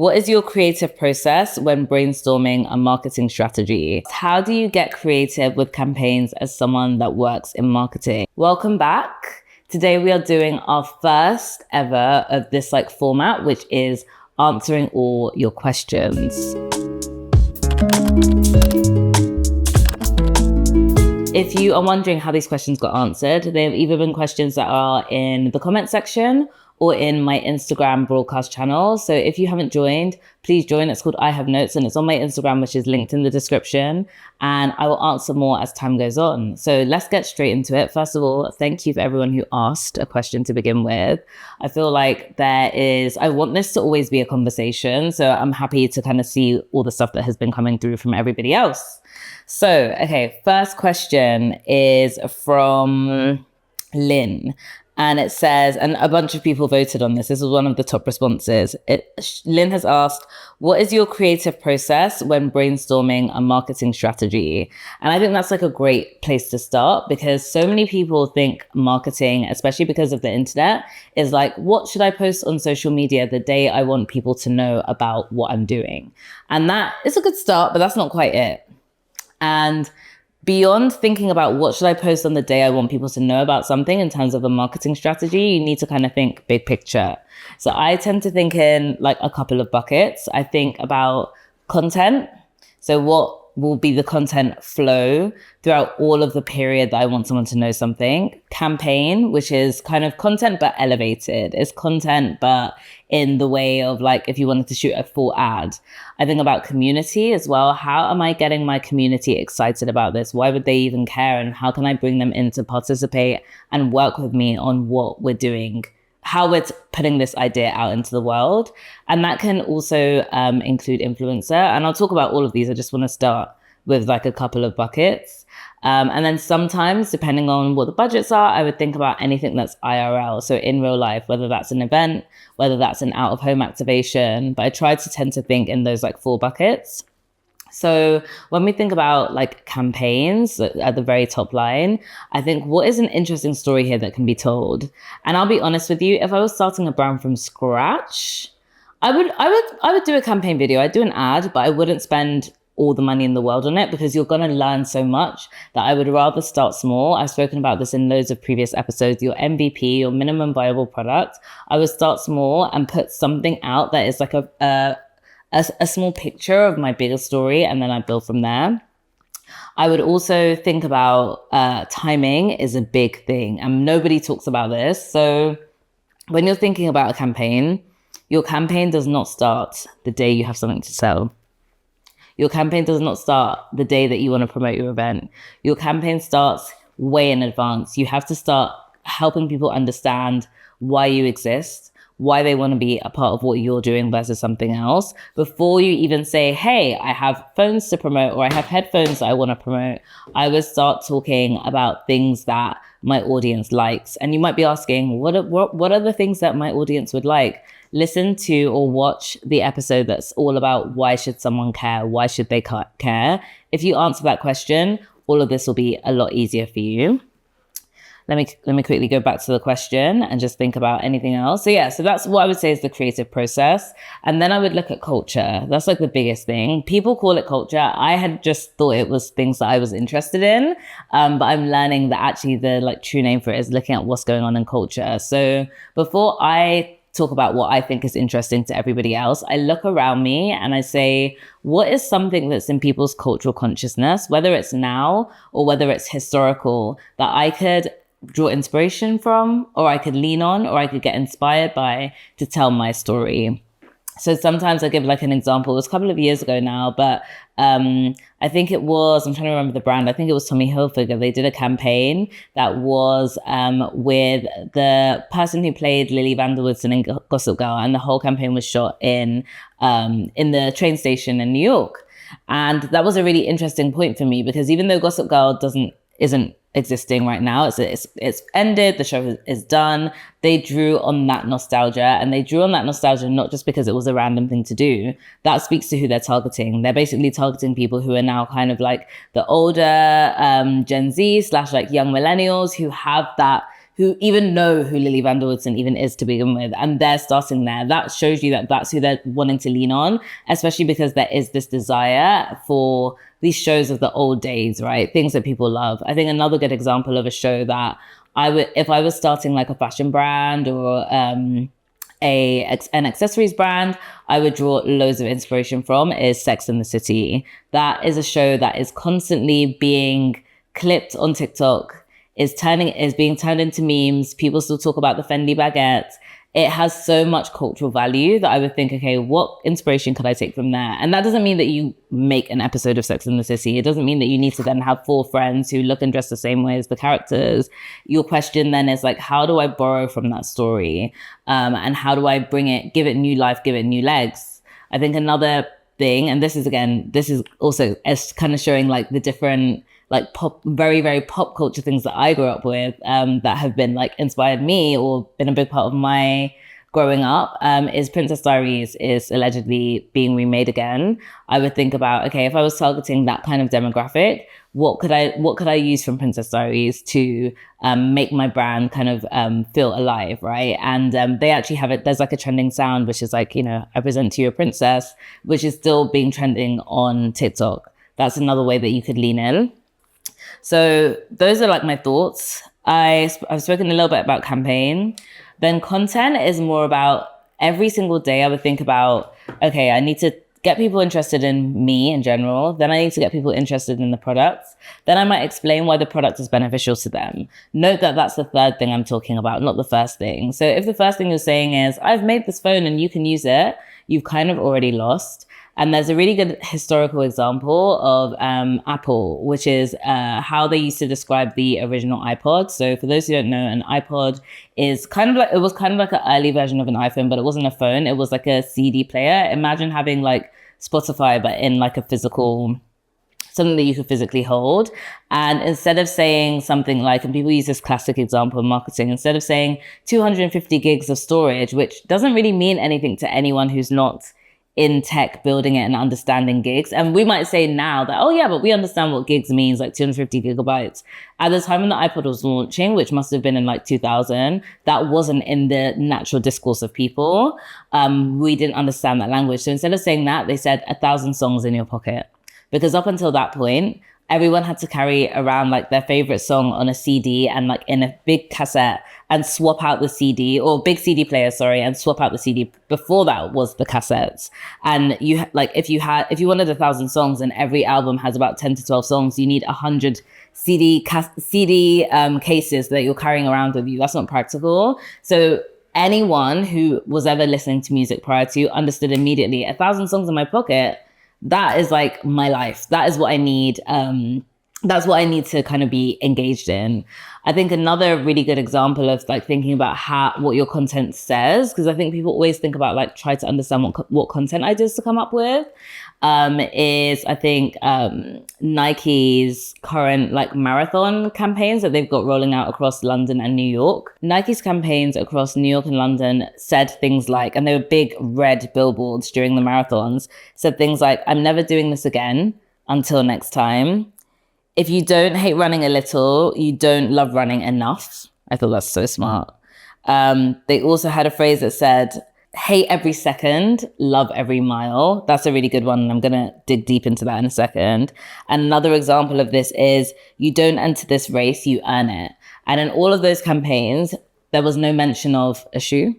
What is your creative process when brainstorming a marketing strategy? How do you get creative with campaigns as someone that works in marketing? Welcome back. Today we are doing our first ever of this format, which is answering all your questions. If you are wondering how these questions got answered, they've either been questions that are in the comment section or in my Instagram broadcast channel. So if you haven't joined, please join. It's called I Have Notes and it's on my Instagram, which is linked in the description. And I will answer more as time goes on. So let's get straight into it. First of all, thank you for everyone who asked a question to begin with. I feel like I want this to always be a conversation. So I'm happy to kind of see all the stuff that has been coming through from everybody else. So, okay, first question is from Lynn. And it says, and a bunch of people voted on this. This was one of the top responses. Lynn has asked, what is your creative process when brainstorming a marketing strategy? And I think that's a great place to start because so many people think marketing, especially because of the internet, is what should I post on social media the day I want people to know about what I'm doing? And that is a good start, but that's not quite it. And beyond thinking about what should I post on the day I want people to know about something in terms of a marketing strategy, you need to kind of think big picture. So I tend to think in a couple of buckets. I think about content. So what will be the content flow throughout all of the period that I want someone to know something. Campaign, which is kind of content but elevated. It's content but in the way of if you wanted to shoot a full ad. I think about community as well. How am I getting my community excited about this? Why would they even care? And how can I bring them in to participate and work with me on what we're doing, how we're putting this idea out into the world? And that can also include influencer. And I'll talk about all of these. I just want to start with a couple of buckets. And then sometimes, depending on what the budgets are, I would think about anything that's IRL. So in real life, whether that's an event, whether that's an out-of-home activation. But I try to tend to think in those 4 buckets. So when we think about campaigns at the very top line, I think what is an interesting story here that can be told? And I'll be honest with you, if I was starting a brand from scratch, I would do a campaign video. I'd do an ad, but I wouldn't spend all the money in the world on it because you're going to learn so much that I would rather start small. I've spoken about this in loads of previous episodes. Your MVP, your minimum viable product. I would start small and put something out that is a small picture of my bigger story, and then I build from there. I would also think about timing is a big thing, and nobody talks about this. So when you're thinking about a campaign, your campaign does not start the day you have something to sell. Your campaign does not start the day that you want to promote your event. Your campaign starts way in advance. You have to start helping people understand why you exist, why they want to be a part of what you're doing versus something else. Before you even say, hey, I have phones to promote or I have headphones that I want to promote, I would start talking about things that my audience likes. And you might be asking, what are the things that my audience would like? Listen to or watch the episode that's all about why should someone care? Why should they care? If you answer that question, all of this will be a lot easier for you. Let me quickly go back to the question and just think about anything else. So that's what I would say is the creative process. And then I would look at culture. That's the biggest thing. People call it culture. I had just thought it was things that I was interested in. But I'm learning that actually the true name for it is looking at what's going on in culture. So before I talk about what I think is interesting to everybody else, I look around me and I say, what is something that's in people's cultural consciousness, whether it's now or whether it's historical, that I could draw inspiration from, or I could lean on, or I could get inspired by to tell my story. So sometimes I give an example. It was a couple of years ago now, but I think it was, I'm trying to remember the brand. I think it was Tommy Hilfiger. They did a campaign that was with the person who played Lily Vanderwoodson in Gossip Girl. And the whole campaign was shot in the train station in New York. And that was a really interesting point for me because even though Gossip Girl isn't existing right now, it's ended, the show is done, they drew on that nostalgia, and they drew on that nostalgia not just because it was a random thing to do. That speaks to who they're targeting. They're basically targeting people who are now kind of the older Gen Z / young millennials who have that who even know who Lily Van Dordson even is to begin with, and they're starting there. That shows you that that's who they're wanting to lean on, especially because there is this desire for these shows of the old days, right? Things that people love. I think another good example of a show that I would, if I was starting like a fashion brand or an accessories brand, I would draw loads of inspiration from is Sex and the City. That is a show that is constantly being clipped on TikTok, is being turned into memes. People still talk about the Fendi baguette. It has so much cultural value that I would think, okay, what inspiration could I take from there? And that doesn't mean that you make an episode of Sex and the City. It doesn't mean that you need to then have 4 friends who look and dress the same way as the characters. Your question then is like, how do I borrow from that story? And how do I give it new life, give it new legs? I think another thing, and this is also as kind of showing like the different like very, very pop culture things that I grew up with, that have been like inspired me or been a big part of my growing up, is Princess Diaries is allegedly being remade again. I would think about, okay, if I was targeting that kind of demographic, what could I use from Princess Diaries to make my brand kind of feel alive, right? And they actually have it. There's like a trending sound, which is like, I present to you a princess, which is still being trending on TikTok. That's another way that you could lean in. So those are like my thoughts. I've spoken a little bit about campaign. Then content is more about every single day I would think about, okay, I need to get people interested in me in general. Then I need to get people interested in the products. Then I might explain why the product is beneficial to them. Note that that's the third thing I'm talking about, not the first thing. So if the first thing you're saying is, I've made this phone and you can use it, you've kind of already lost. And there's a really good historical example of Apple, which is how they used to describe the original iPod. So for those who don't know, an iPod is it was kind of like an early version of an iPhone, but it wasn't a phone. It was like a CD player. Imagine having like Spotify, but in like something that you could physically hold. And instead of saying something like, and people use this classic example in marketing, instead of saying 250 gigs of storage, which doesn't really mean anything to anyone who's not in tech building it and understanding gigs. And we might say now that, oh yeah, but we understand what gigs means, like 250 gigabytes. At the time when the iPod was launching, which must have been in like 2000, that wasn't in the natural discourse of people. We didn't understand that language. So instead of saying that, they said 1,000 songs in your pocket. Because up until that point, everyone had to carry around like their favorite song on a CD and like in a big cassette and swap out the CD, or big CD player, sorry, and swap out the CD. Before that was the cassettes. And you like, if you wanted 1,000 songs and every album has about 10 to 12 songs, you need 100 CD cases that you're carrying around with you. That's not practical. So anyone who was ever listening to music prior to understood immediately 1,000 songs in my pocket. That is like my life. That is what I need. That's what I need to kind of be engaged in. I think another really good example of like thinking about what your content says, because I think people always think about like try to understand what content ideas to come up with, is I think Nike's current like marathon campaigns that they've got rolling out across London and New York. Nike's campaigns across New York and London said things like, and they were big red billboards during the marathons, said things like, I'm never doing this again until next time. If you don't hate running a little, you don't love running enough. I thought that's so smart. They also had a phrase that said, hate every second, love every mile. That's a really good one. And I'm going to dig deep into that in a second. And another example of this is, you don't enter this race, you earn it. And in all of those campaigns, there was no mention of a shoe.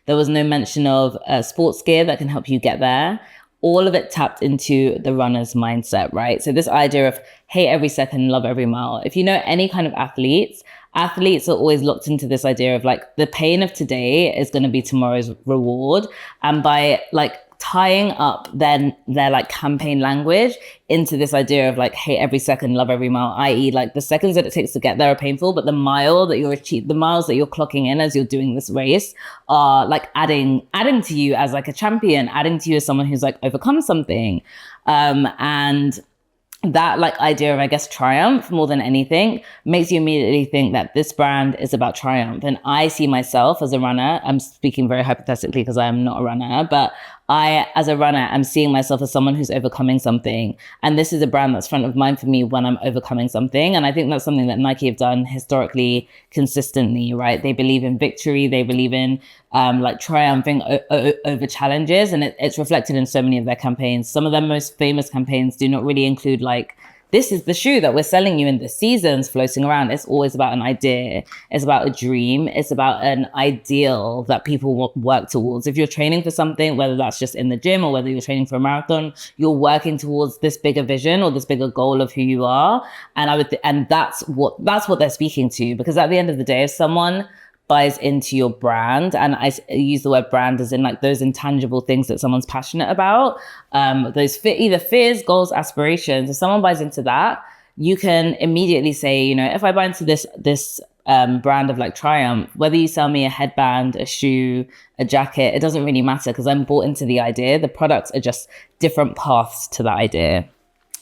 There was no mention of sports gear that can help you get there. All of it tapped into the runner's mindset, right? So this idea of hate every second, love every mile. If you know any kind of athletes are always locked into this idea of like the pain of today is going to be tomorrow's reward. And by like tying up their like campaign language into this idea of like hate every second, love every mile, i.e. like the seconds that it takes to get there are painful, but the miles that you're clocking in as you're doing this race are like adding to you as like a champion, adding to you as someone who's like overcome something. And that like idea of, I guess, triumph more than anything makes you immediately think that this brand is about triumph. And I see myself as a runner. I'm speaking very hypothetically because I am not a runner, but I, as a runner, am seeing myself as someone who's overcoming something. And this is a brand that's front of mind for me when I'm overcoming something. And I think that's something that Nike have done historically, consistently, right? They believe in victory. They believe in like triumphing over challenges. And it's reflected in so many of their campaigns. Some of their most famous campaigns do not really include like, this is the shoe that we're selling you in the seasons floating around. It's always about an idea. It's about a dream. It's about an ideal that people work towards. If you're training for something, whether that's just in the gym or whether you're training for a marathon, you're working towards this bigger vision or this bigger goal of who you are. And that's what they're speaking to, because at the end of the day, if someone buys into your brand, and I use the word brand as in like those intangible things that someone's passionate about, those either fears, goals, aspirations. If someone buys into that, you can immediately say, you know, if I buy into this brand of like Triumph, whether you sell me a headband, a shoe, a jacket, it doesn't really matter because I'm bought into the idea. The products are just different paths to that idea.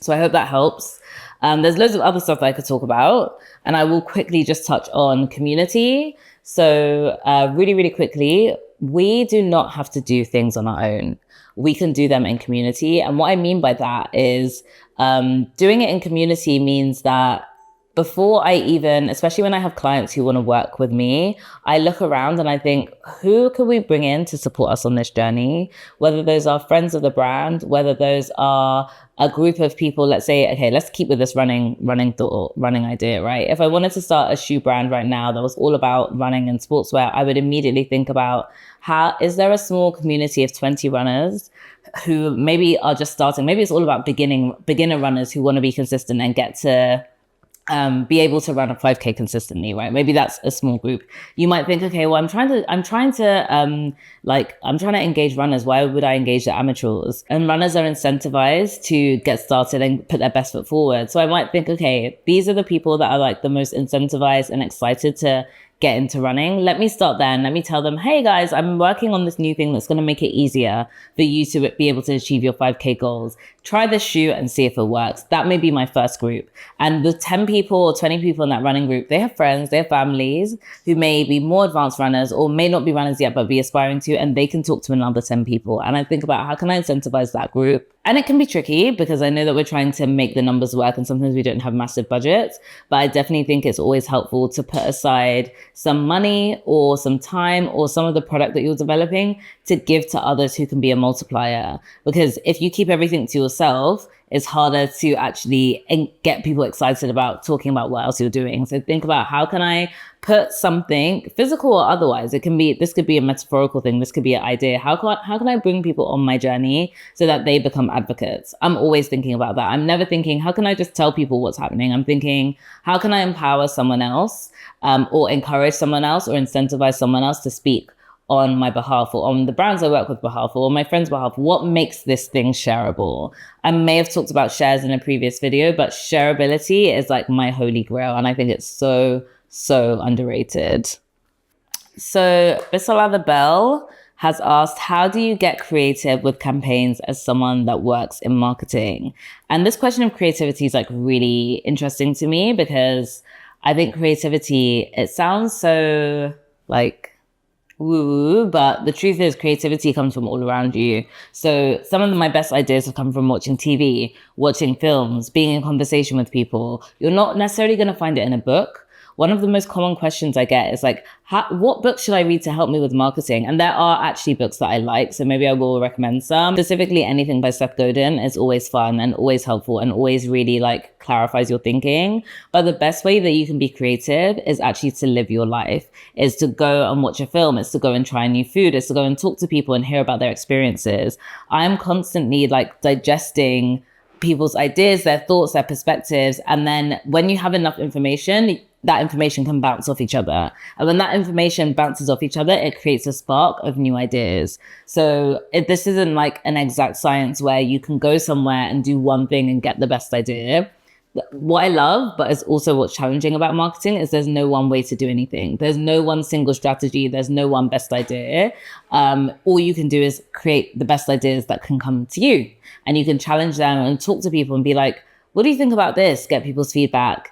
So I hope that helps. There's loads of other stuff that I could talk about, and I will quickly just touch on community. So really, really quickly, we do not have to do things on our own. We can do them in community. And what I mean by that is doing it in community means that before I even, especially when I have clients who want to work with me, I look around and I think, who can we bring in to support us on this journey? Whether those are friends of the brand, whether those are a group of people, let's say, okay, let's keep with this running idea, right? If I wanted to start a shoe brand right now that was all about running and sportswear, I would immediately think about is there a small community of 20 runners who maybe are just starting? Maybe it's all about beginner runners who want to be consistent and get to be able to run a 5K consistently, right? Maybe that's a small group. You might think, okay, well, I'm trying to engage runners. Why would I engage the amateurs? And runners are incentivized to get started and put their best foot forward. So I might think, okay, these are the people that are like the most incentivized and excited to get into running. Let me start there and let me tell them, hey guys, I'm working on this new thing that's going to make it easier for you to be able to achieve your 5K goals. Try this shoe and see if it works. That may be my first group. And the 10 people or 20 people in that running group, they have friends, they have families who may be more advanced runners or may not be runners yet, but be aspiring to, and they can talk to another 10 people. And I think about how can I incentivize that group? And it can be tricky because I know that we're trying to make the numbers work and sometimes we don't have massive budgets, but I definitely think it's always helpful to put aside some money or some time or some of the product that you're developing to give to others who can be a multiplier. Because if you keep everything to yourself, it's harder to actually get people excited about talking about what else you're doing. So think about how can I put something physical or otherwise. This could be a metaphorical thing. This could be an idea. How can I bring people on my journey so that they become advocates? I'm always thinking about that. I'm never thinking, how can I just tell people what's happening? I'm thinking, how can I empower someone else or encourage someone else or incentivize someone else to speak on my behalf or on the brands I work with behalf or on my friends' behalf? What makes this thing shareable? I may have talked about shares in a previous video, but shareability is like my holy grail. And I think it's so underrated. So Bisola the Bell has asked, how do you get creative with campaigns as someone that works in marketing? And this question of creativity is like really interesting to me because I think creativity, it sounds so like woo, but the truth is creativity comes from all around you. So some of my best ideas have come from watching TV, watching films, being in conversation with people. You're not necessarily going to find it in a book. One of the most common questions I get is like, what book should I read to help me with marketing? And there are actually books that I like, so maybe I will recommend some. Specifically, anything by Seth Godin is always fun and always helpful and always really like clarifies your thinking. But the best way that you can be creative is actually to live your life, is to go and watch a film, is to go and try new food, is to go and talk to people and hear about their experiences. I'm constantly like digesting people's ideas, their thoughts, their perspectives. And then when you have enough information, that information can bounce off each other. And when that information bounces off each other, it creates a spark of new ideas. So this isn't like an exact science where you can go somewhere and do one thing and get the best idea. What I love, but is also what's challenging about marketing, is there's no one way to do anything. There's no one single strategy. There's no one best idea. All you can do is create the best ideas that can come to you. And you can challenge them and talk to people and be like, what do you think about this? Get people's feedback.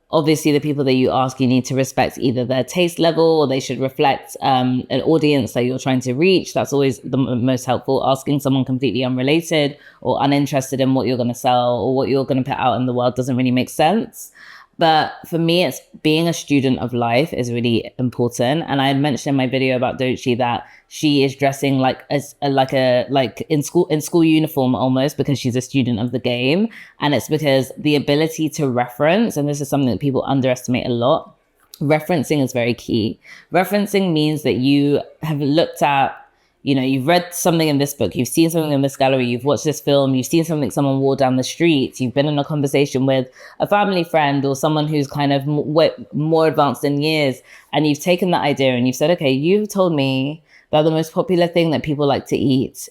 obviously the people that you ask, you need to respect either their taste level or they should reflect an audience that you're trying to reach. That's always the most helpful. Asking someone completely unrelated or uninterested in what you're going to sell or what you're going to put out in the world doesn't really make sense. But for me, it's being a student of life is really important. And I had mentioned in my video about Doechii that she is dressing like in school uniform almost, because she's a student of the game. And it's because the ability to reference, and this is something that people underestimate a lot, referencing is very key. Referencing means that you have looked at, you've read something in this book, you've seen something in this gallery, you've watched this film, you've seen something someone wore down the street, you've been in a conversation with a family friend or someone who's kind of more advanced in years, and you've taken that idea and you've said, okay, you've told me that the most popular thing that people like to eat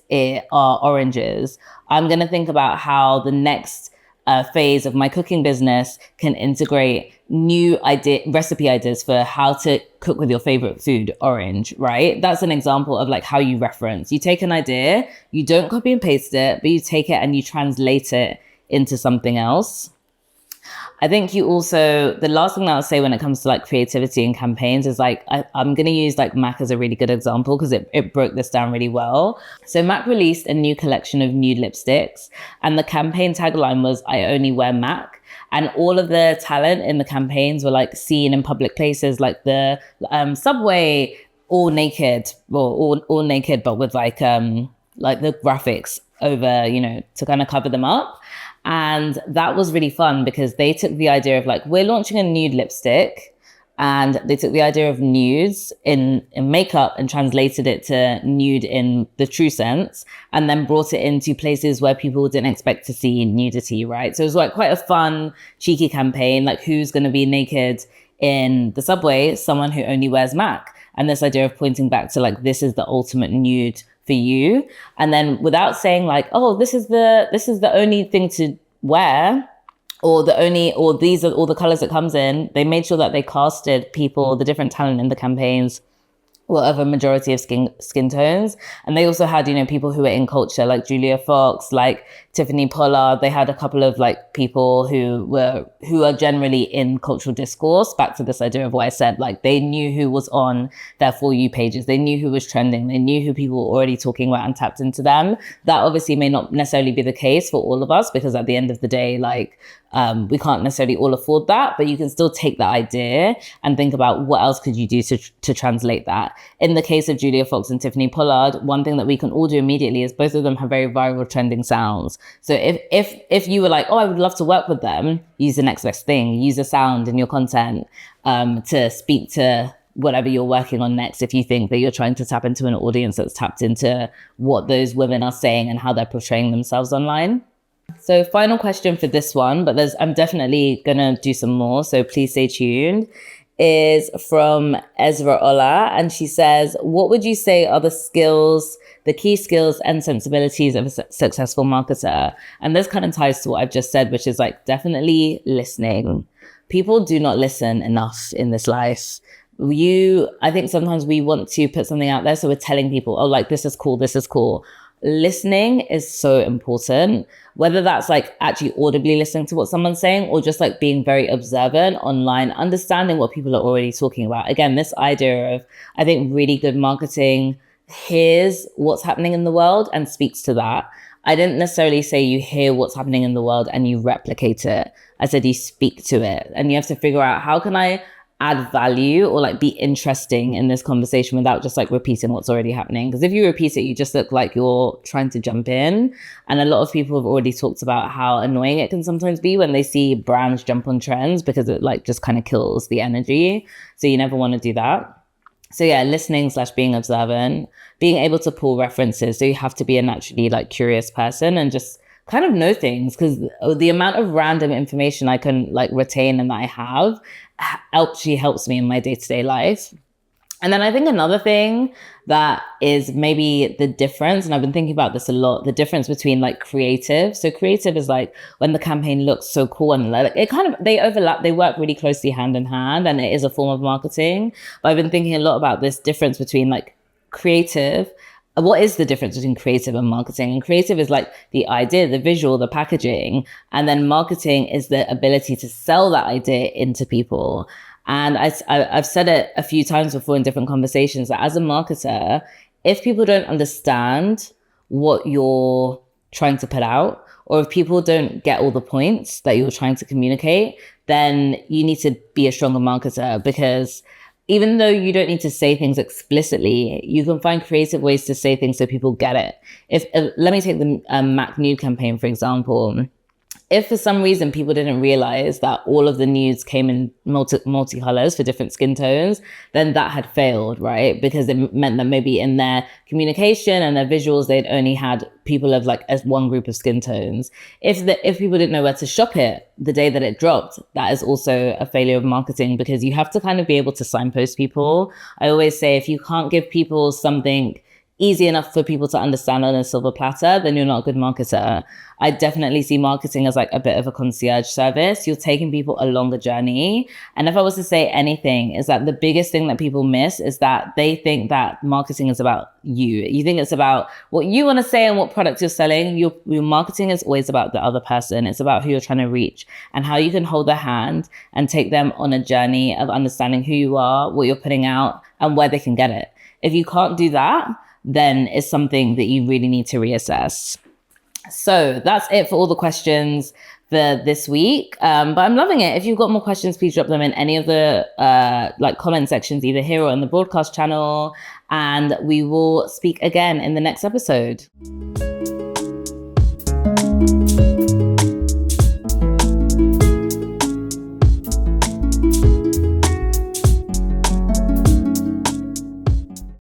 are oranges. I'm going to think about how the next phase of my cooking business can integrate new recipe ideas for how to cook with your favorite food, orange, right? That's an example of like how you reference. You take an idea, you don't copy and paste it, but you take it and you translate it into something else. I think the last thing that I'll say when it comes to like creativity and campaigns is like, I'm going to use like MAC as a really good example because it broke this down really well. So MAC released a new collection of nude lipsticks and the campaign tagline was, I only wear MAC. And all of the talent in the campaigns were like seen in public places like the subway, all naked, all naked, but with like the graphics over, to kind of cover them up. And that was really fun because they took the idea of like, we're launching a nude lipstick, and they took the idea of nudes in makeup and translated it to nude in the true sense, and then brought it into places where people didn't expect to see nudity, right? So it was like quite a fun, cheeky campaign, like who's going to be naked in the subway? Someone who only wears MAC. And this idea of pointing back to like, this is the ultimate nude for you. And then without saying like, oh, this is the only thing to wear, or these are all the colors it comes in, they made sure that they casted people, the different talent in the campaigns, were of a majority of skin tones. And they also had, people who were in culture, like Julia Fox, like Tiffany Pollard. They had a couple of like people who are generally in cultural discourse. Back to this idea of what I said, like they knew who was on their For You pages. They knew who was trending. They knew who people were already talking about and tapped into them. That obviously may not necessarily be the case for all of us, because at the end of the day, like, we can't necessarily all afford that, but you can still take that idea and think about what else could you do to translate that. In the case of Julia Fox and Tiffany Pollard, one thing that we can all do immediately is both of them have very viral trending sounds. So if you were like, oh, I would love to work with them, use the next best thing, use a sound in your content to speak to whatever you're working on next, if you think that you're trying to tap into an audience that's tapped into what those women are saying and how they're portraying themselves online. So final question for this one, but I'm definitely going to do some more, so please stay tuned, is from Abiola. And she says, what would you say are the key skills and sensibilities of a successful marketer? And this kind of ties to what I've just said, which is like definitely listening. People do not listen enough in this life. I think sometimes we want to put something out there, so we're telling people, oh, like, this is cool. Listening is so important, whether that's like actually audibly listening to what someone's saying or just like being very observant online, understanding what people are already talking about. Again, this idea of, I think really good marketing hears what's happening in the world and speaks to that. I didn't necessarily say you hear what's happening in the world and you replicate it. I said you speak to it, and you have to figure out, how can I add value or like be interesting in this conversation without just like repeating what's already happening? Because if you repeat it, you just look like you're trying to jump in. And a lot of people have already talked about how annoying it can sometimes be when they see brands jump on trends, because it like just kind of kills the energy. So you never want to do that. So yeah, listening / being observant, being able to pull references. So you have to be a naturally like curious person and just kind of know things, because the amount of random information I can like retain and that I have actually helps me in my day-to-day life. And then I think another thing that is maybe the difference, and I've been thinking about this a lot, the difference between like creative. So creative is like when the campaign looks so cool and like they overlap, they work really closely hand in hand, and it is a form of marketing. But I've been thinking a lot about this difference between like creative what is the difference between creative and marketing? And creative is like the idea, the visual, the packaging. And then marketing is the ability to sell that idea into people. And I've said it a few times before in different conversations that as a marketer, if people don't understand what you're trying to put out, or if people don't get all the points that you're trying to communicate, then you need to be a stronger marketer, because even though you don't need to say things explicitly, you can find creative ways to say things so people get it. If let me take the MAC nude campaign, for example. If for some reason people didn't realize that all of the nudes came in multi-colors for different skin tones, then that had failed, right? Because it meant that maybe in their communication and their visuals, they'd only had people of like as one group of skin tones. If people didn't know where to shop it the day that it dropped, that is also a failure of marketing, because you have to kind of be able to signpost people. I always say, if you can't give people something easy enough for people to understand on a silver platter, then you're not a good marketer. I definitely see marketing as like a bit of a concierge service. You're taking people a longer journey. And if I was to say anything, is that the biggest thing that people miss is that they think that marketing is about you. You think it's about what you want to say and what products you're selling. Your marketing is always about the other person. It's about who you're trying to reach and how you can hold their hand and take them on a journey of understanding who you are, what you're putting out, and where they can get it. If you can't do that, then it's something that you really need to reassess. So that's it for all the questions for this week. But I'm loving it. If you've got more questions, please drop them in any of the like comment sections, either here or in the broadcast channel. And we will speak again in the next episode.